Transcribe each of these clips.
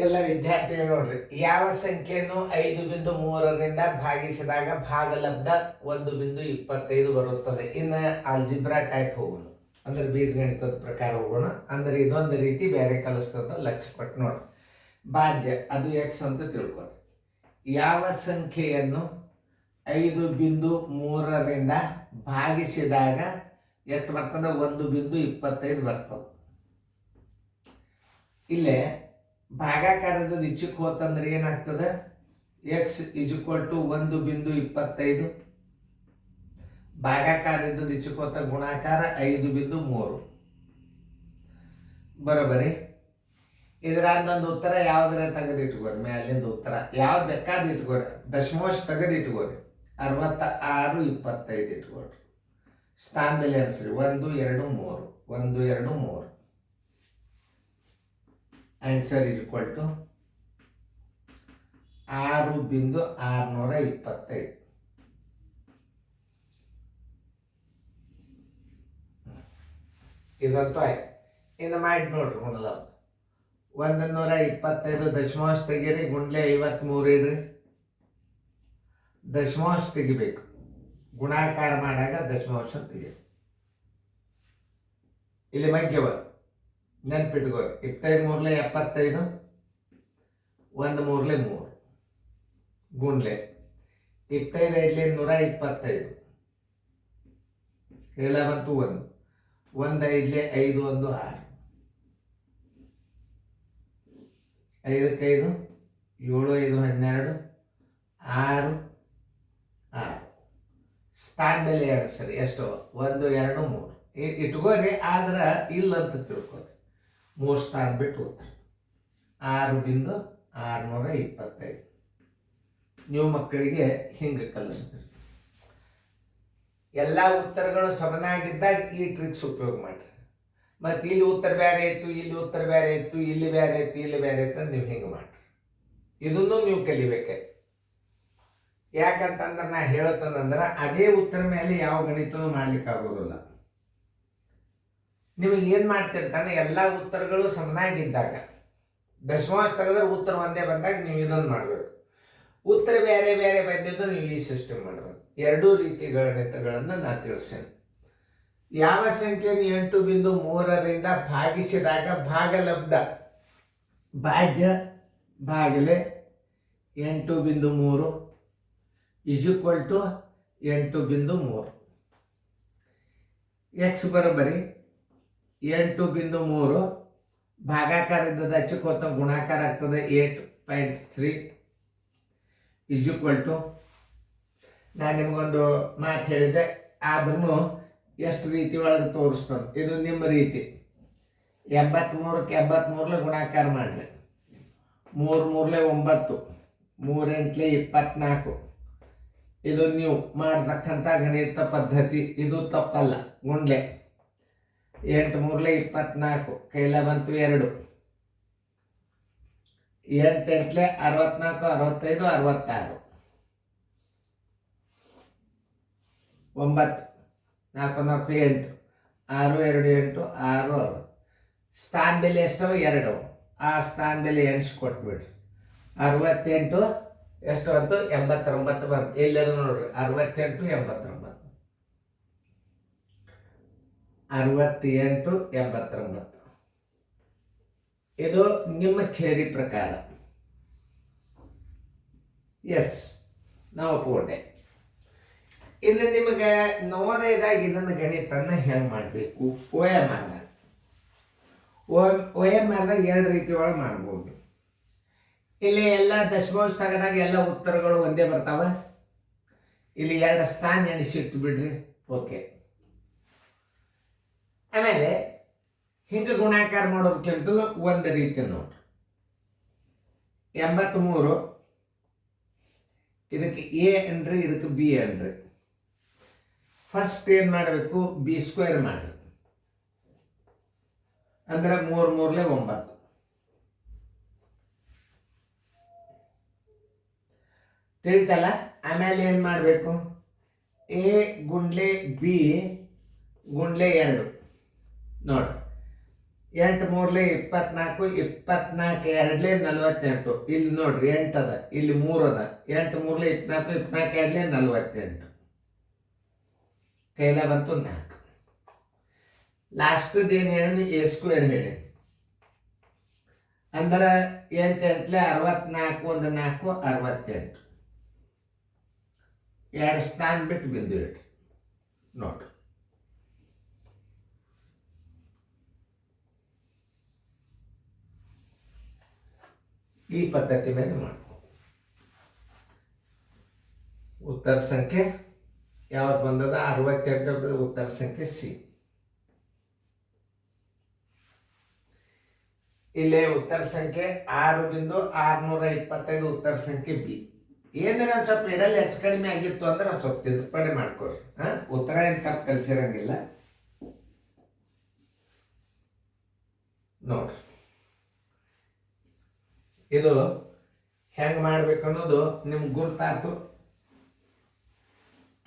ಎಲ್ಲ ವಿದ್ಯಾರ್ಥಿಗಳು ನೋಡ್ರಿ, ಯಾವ ಸಂಖ್ಯೆಯನ್ನು 5.3ರಿಂದ ಭಾಗಿಸಿದಾಗ ಭಾಗಲಬ್ಧ 1.25 ಬರುತ್ತದೆ. ಇನ್ನು ಆಲ್ಜಿಬ್ರಾ ಟೈಪ್ ಹೋಗೋಣ, ಅಂದ್ರೆ ಬೀಜಗಣಿತದ ಪ್ರಕಾರ ಹೋಗೋಣ. ಅಂದ್ರೆ ಇದೊಂದು ರೀತಿ ಬೇರೆ ಕಲಿಸ್ತದ, ಲಕ್ಷ್ಯ ಕೊಟ್ಟು ನೋಡ್ರಿ. ಭಾಜ್ಯ ಅದು ಎಕ್ಸ್ ಅಂತ ತಿಳ್ಕೊರಿ. ಯಾವ ಸಂಖ್ಯೆಯನ್ನು 5.3ರಿಂದ ಭಾಗಿಸಿದಾಗ ಎಷ್ಟು ಬರ್ತದೆ? 1.25 ಬರ್ತದೆ. ಇಲ್ಲೇ ಭಾಗಾಕಾರದ ದಿಚ್ಚಕ್ಕೆ ಹೋತಂದ್ರೆ ಏನಾಗ್ತದೆ? ಎಕ್ಸ್ = 1.25. ಭಾಗಾಕಾರದ ದಿಚ್ಚಕ್ಕೆ ಹೋತ ಗುಣಾಕಾರ 5.3 ಬರೋಬರಿ. ಇದರೊಂದು ಉತ್ತರ ಯಾವ್ದಾರ ತೆಗೆದಿಟ್ಕೋರಿ, ಮೇಲಿಂದ ಉತ್ತರ ಯಾವ್ದು ಬೇಕಾದ ಇಟ್ಕೋರಿ. ದಶಮಾಂಶ ತೆಗೆದಿಟ್ಕೋರಿ, 66.25 ಇಟ್ಕೊಳ್ರಿ. ಸ್ಥಾನದಲ್ಲಿ ಅನಿಸ್ರಿ 1 2 3 1 2 3. ಆನ್ಸರ್ = 6.625. ಇದಂತೂ ಆಯ್ತು. ಇನ್ನು ಮಾಡಿ ನೋಡ್ರಿ. 125 ದಶಮಾಂಶ ತೆಗೀರಿ, ಗುಂಡ್ಲೆ 53 ಇಡ್ರಿ. ದಶಮಾಂಶ ತೆಗಿಬೇಕು, ಗುಣಾಕಾರ ಮಾಡಾಗ ದಶಮಾಂಶ ತೆಗಿ. ಇಲ್ಲಿ ಮಂಕ್ಯವ ನೆನ್ಪಿಟ್ಕೋರಿ. 25 3 75, 1 3 3 ಗುಂಡ್ಲೆ 25 5 125. ಎಲ್ಲ ಬಂತು 1 1 5 5 1 6 5 5 7 5 12 6 6. ಸ್ಥಾನದಲ್ಲಿ ಎಣಿಸ್ರಿ ಎಷ್ಟು? 1 2 3 ಇಟ್ಕೋರಿ. ಆದ್ರೆ ಇಲ್ಲ ಅಂತ ತಿಳ್ಕೊರಿ, 3 ಸ್ಥಾನ ಬಿಟ್ಟು ಹೋಗ್ತಾರೆ. 6.625. ನೀವು ಮಕ್ಕಳಿಗೆ ಹಿಂಗೆ ಕಲಿಸ್ತೀರಿ. ಎಲ್ಲ ಉತ್ತರಗಳು ಸಮನಾಗಿದ್ದಾಗ ಈ ಟ್ರಿಕ್ಸ್ ಉಪಯೋಗ ಮಾಡ್ರಿ. ಮತ್ತು ಇಲ್ಲಿ ಉತ್ತರ ಬೇರೆ ಇತ್ತು, ಇಲ್ಲಿ ಉತ್ತರ ಬೇರೆ ಇತ್ತು, ಇಲ್ಲಿ ಬೇರೆ ಇತ್ತು, ಇಲ್ಲಿ ಬೇರೆ ಇತ್ತು, ನೀವು ಹಿಂಗೆ ಮಾಡ್ರಿ. ಇದನ್ನು ನೀವು ಕಲಿಬೇಕೆ. ಯಾಕಂತಂದ್ರೆ ನಾ ಹೇಳತ್ತಂದ್ರೆ ಅದೇ ಉತ್ತರ ಮೇಲೆ ಯಾವ ಗಣಿತನೂ ಮಾಡ್ಲಿಕ್ಕೆ ಆಗೋದಿಲ್ಲ. ನಿಮಗೆ ಏನು ಮಾಡ್ತಿರ್ತಾನೆ, ಎಲ್ಲ ಉತ್ತರಗಳು ಸಮನಾಗಿದ್ದಾಗ ದಶಮಾಂಶ ತೆಗೆದ್ರೆ ಉತ್ತರ ಒಂದೇ ಬಂದಾಗ ನೀವು ಇದನ್ನು ಮಾಡಬೇಕು. ಉತ್ತರ ಬೇರೆ ಬೇರೆ ಬಂದಿದ್ದು ನೀವು ಈ ಸಿಸ್ಟಮ್ ಮಾಡಬೇಕು. ಎರಡೂ ರೀತಿ ಗಣಿತಗಳನ್ನು ನಾನು ತಿಳಿಸ್ತೇನೆ. ಯಾವ ಸಂಖ್ಯೆಯನ್ನು 8.3ರಿಂದ ಭಾಗಿಸಿದಾಗ ಭಾಗಲಬ್ಧ ಭಾಜ್ಯ ಭಾಗಲೆ 8.3 = 8.3. ಎಕ್ಸ್ ಬರೋಬರಿ 8.3 ಭಾಗಾಕಾರದಿಂದ ಹಚ್ಚಿಕೋತ ಗುಣಾಕಾರ ಆಗ್ತದೆ 8.3 = ನಾನು ನಿಮಗೊಂದು ಮಾತು ಹೇಳಿದೆ, ಆದ್ರೂ ಎಷ್ಟು ರೀತಿ ಒಳಗೆ ತೋರಿಸ್ತಾನೆ. ಇದು ನಿಮ್ಮ ರೀತಿ. 83ಕ್ಕೆ 83 ಗುಣಾಕಾರ ಮಾಡಿರಿ. 3 3 9 3 8 24. ಇದು ನೀವು ಮಾಡತಕ್ಕಂಥ ಗಣಿತ ಪದ್ಧತಿ, ಇದು ತಪ್ಪಲ್ಲ. ಗುಂಡ್ಲೆ 8 3 24, ಕೈಲ ಬಂತು 2. 8 8 64 65 66. 9 4 4 8 6 2 8 6 6. ಸ್ಥಾನದಲ್ಲಿ ಎಷ್ಟವ? 2. ಆ ಸ್ಥಾನದಲ್ಲಿ ಎಣಿಸ್ಕೊಟ್ಬಿಡ್ರಿ. 68 ಎಷ್ಟು ಬಂತು? 89 ಬಂತು. ಎಲ್ಲರೂ ನೋಡ್ರಿ, 68 89. 68 89. ಇದು ನಿಮ್ಮ ಥಿಯರಿ ಪ್ರಕಾರ. ಎಸ್, ನಾವು ಒಪ್ಪಿಕೊಂಡೆ. ಇನ್ನು ನಿಮಗೆ ನವೋದಯದಾಗ ಇದನ್ನು ಗಣಿತನ್ನ ಹೆಂಗೆ ಮಾಡಬೇಕು? OMR OMRದಾಗ 2 ರೀತಿ ಒಳಗೆ ಮಾಡ್ಬೋದು. ಇಲ್ಲಿ ಎಲ್ಲ ದಶಮಾಂಶ ತೆಗೆದಾಗ ಎಲ್ಲ ಉತ್ತರಗಳು ಒಂದೇ ಬರ್ತಾವ. ಇಲ್ಲಿ 2 ಸ್ಥಾನ ಎಣಿಸಿಟ್ಟು ಬಿಡ್ರಿ, ಓಕೆ. ಆಮೇಲೆ ಹಿಂಗೆ ಗುಣಾಕಾರ ಮಾಡೋದಕ್ಕಿಂತಲೂ ಒಂದು ರೀತಿ ನೋಡ್ರಿ. 83 ಇದಕ್ಕೆ A ಅನ್ರಿ, ಇದಕ್ಕೆ B ಅನ್ರಿ. ಫಸ್ಟ್ ಏನು ಮಾಡಬೇಕು? B² ಮಾಡ್ರಿ. ಅಂದ್ರೆ 3 3 9. ತಿಳಿತಲ್ಲ? ಆಮೇಲೆ ಏನು ಮಾಡಬೇಕು? A × B × 2 ನೋಡ್ರಿ. 8 ಮೂರ್ಲೆ 24, 24 ಎರಡ್ಲೆ 48. ಇಲ್ಲಿ ನೋಡ್ರಿ 8 ಅದ, ಇಲ್ಲಿ 3 ಅದ. 8 ಮೂರ್ಲೆ 24, 24 ಎರಡ್ಲೆ 48. ಕೈಲ ಬಂತು 4. ಲಾಸ್ಟ್ದು ಏನು ಹೇಳಿ ಎ ಸ್ಕ್ವೇರ್ ಹೇಳಿ. ಅಂದ್ರೆ 8 8ಲೆ 64, 1 4 68. 2 ಸ್ಥಾನ ಬಿಟ್ಟು ಬಿಂದು ಇಡ್ರಿ ನೋಡ್ರಿ. ಈ ಪದ್ಧತಿ ಮೇಲೆ ಮಾಡ್ಬೋದು. ಉತ್ತರ ಸಂಖ್ಯೆ ಯಾವ್ದು ಬಂದದ? 68 ಉತ್ತರ ಸಂಖ್ಯೆ ಸಿ. ಇಲ್ಲೇ ಉತ್ತರ ಸಂಖ್ಯೆ 6.625 ಉತ್ತರ ಸಂಖ್ಯೆ ಬಿ. ಏನಾರ ಒಂದು ಸ್ವಲ್ಪ ಇಡಲ್ಲಿ ಹೆಚ್ಚು ಕಡಿಮೆ ಆಗಿತ್ತು ಅಂದ್ರೆ ಒಂದು ಸ್ವಲ್ಪ ತಿದ್ದುಪಡಿ ಮಾಡ್ಕೊರಿ. ಉತ್ತರ ಏನು ತಪ್ಪು ಕಲಿಸಿರಂಗಿಲ್ಲ ನೋಡ್ರಿ. ಇದು ಹೆಂಗೆ ಮಾಡ್ಬೇಕು ಅನ್ನೋದು ನಿಮ್ಗೆ ಗುರ್ತಾತು.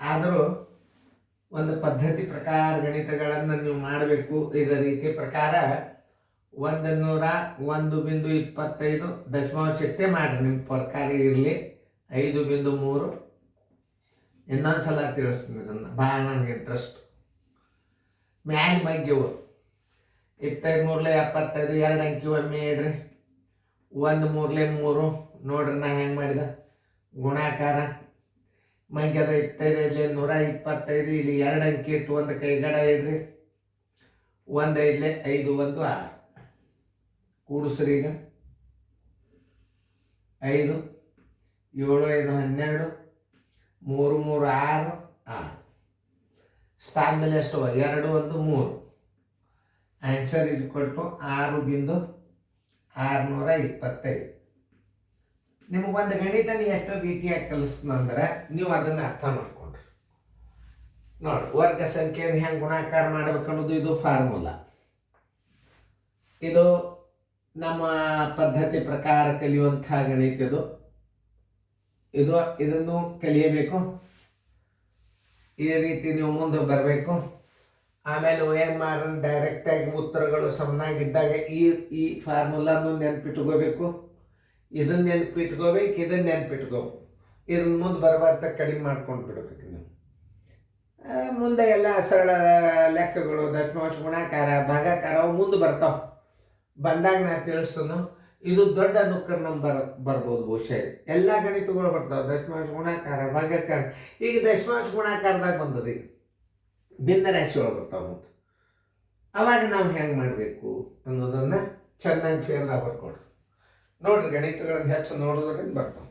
ಆದರೂ ಒಂದು ಪದ್ಧತಿ ಪ್ರಕಾರ ಗಣಿತಗಳನ್ನು ನೀವು ಮಾಡಬೇಕು. ಇದರ ರೀತಿ ಪ್ರಕಾರ 101.25 ದಶಮಾಂಶ ಇಟ್ಟೇ ಮಾಡಿರಿ. ನಿಮ್ಮ ಪ್ರಕಾರ ಇರಲಿ 5.3. ಇನ್ನೊಂದು ಸಲ ತಿಳಿಸ್ತೀನಿ ಇದನ್ನು, ಭಾಳ ನನಗೆ ಇಂಟ್ರೆಸ್ಟ್. ಮ್ಯಾಲೆ ಮಗ್ಗಿವು 25 ಮೂರ್ಲೆ 75, 2 ಅಂಕಿ ಒಮ್ಮೆ ಇಡ್ರಿ. 1 ಮೂರ್ಲೆ 3 ನೋಡ್ರಿ ನಾ ಹೆಂಗೆ ಮಾಡಿದ ಗುಣಾಕಾರ. ಮಂಗ್ಯದ 25 125, ಇಲ್ಲಿ 2 ಅಂಕಿ ಇಟ್ಟು ಒಂದು ಕೈಗಡ ಇಡ್ರಿ. 1 5 5 1 6 ಕೂಡಿಸ್ರಿ. ಈಗ 5 7 5 12 3 3 6 6 ಸ್ಥಾನ ಮೇಲೆ ಎಷ್ಟು? 2 1 3. ಆನ್ಸರ್ ಇದು ಕೊಟ್ಟು 6.625. ನಿಮಗೊಂದು ಗಣಿತನ ಎಷ್ಟು ರೀತಿಯಾಗಿ ಕಲಿಸ್ತಂದ್ರೆ ನೀವು ಅದನ್ನು ಅರ್ಥ ಮಾಡ್ಕೊಂಡ್ರಿ ನೋಡಿ. ವರ್ಗ ಸಂಖ್ಯೆಯನ್ನು ಹೆಂಗೆ ಗುಣಾಕಾರ ಮಾಡ್ಬೇಕು ಅನ್ನೋದು ಇದು ಫಾರ್ಮುಲಾ. ಇದು ನಮ್ಮ ಪದ್ಧತಿ ಪ್ರಕಾರ ಕಲಿಯುವಂಥ ಗಣಿತ. ಇದನ್ನು ಕಲಿಯಬೇಕು. ಈ ರೀತಿ ನೀವು ಮುಂದೆ ಬರಬೇಕು. ಆಮೇಲೆ OMR ಡೈರೆಕ್ಟಾಗಿ ಉತ್ತರಗಳು ಸಮನಾಗಿದ್ದಾಗ ಈ ಫಾರ್ಮುಲಾನು ನೆನ್ಪಿಟ್ಕೋಬೇಕು. ಇದನ್ನು ನೆನ್ಪಿಟ್ಕೋಬೇಕು, ಇದನ್ನು ನೆನ್ಪಿಟ್ಕೋಬೇಕು. ಇದನ್ನ ಮುಂದೆ ಬರಬಾರ್ದ ಕಡಿಮೆ ಮಾಡ್ಕೊಂಡು ಬಿಡ್ಬೇಕು ನೀವು. ಮುಂದೆ ಎಲ್ಲ ಸರಳ ಲೆಕ್ಕಗಳು, ದಶಮಾಂಶ ಗುಣಾಕಾರ, ಭಾಗಾಕಾರ ಅವು ಮುಂದೆ ಬರ್ತಾವೆ. ಬಂದಾಗ ನಾ ತಿಳಿಸ್ತೇನೆ. ಇದು ದೊಡ್ಡ ನುಕ್ಕರ್ ನಂಬರ್ ಬರ್ಬೋದು ಬಹುಶಃ. ಎಲ್ಲ ಗಣಿತಗಳು ಬರ್ತಾವೆ, ದಶಮಾಂಶ ಗುಣಾಕಾರ, ಭಾಗಾಕಾರ. ಈಗ ದಶಮಾಂಶ ಗುಣಾಕಾರದಾಗ ಬಂದದ, ಈಗ ಭಿನ್ನ ರಾಶಿ ಒಳಗೆ ಬರ್ತಾವೆ. ಮತ್ತು ಅವಾಗ ನಾವು ಹೆಂಗೆ ಮಾಡಬೇಕು ಅನ್ನೋದನ್ನು ಚೆನ್ನಾಗಿ ಫೇರ್ದಾಗ ಬರ್ಕೊಡ್ರಿ ನೋಡ್ರಿ. ಗಣಿತಗಳನ್ನು ಹೆಚ್ಚು ನೋಡೋದ್ರಿಂದ ಬರ್ತಾವೆ.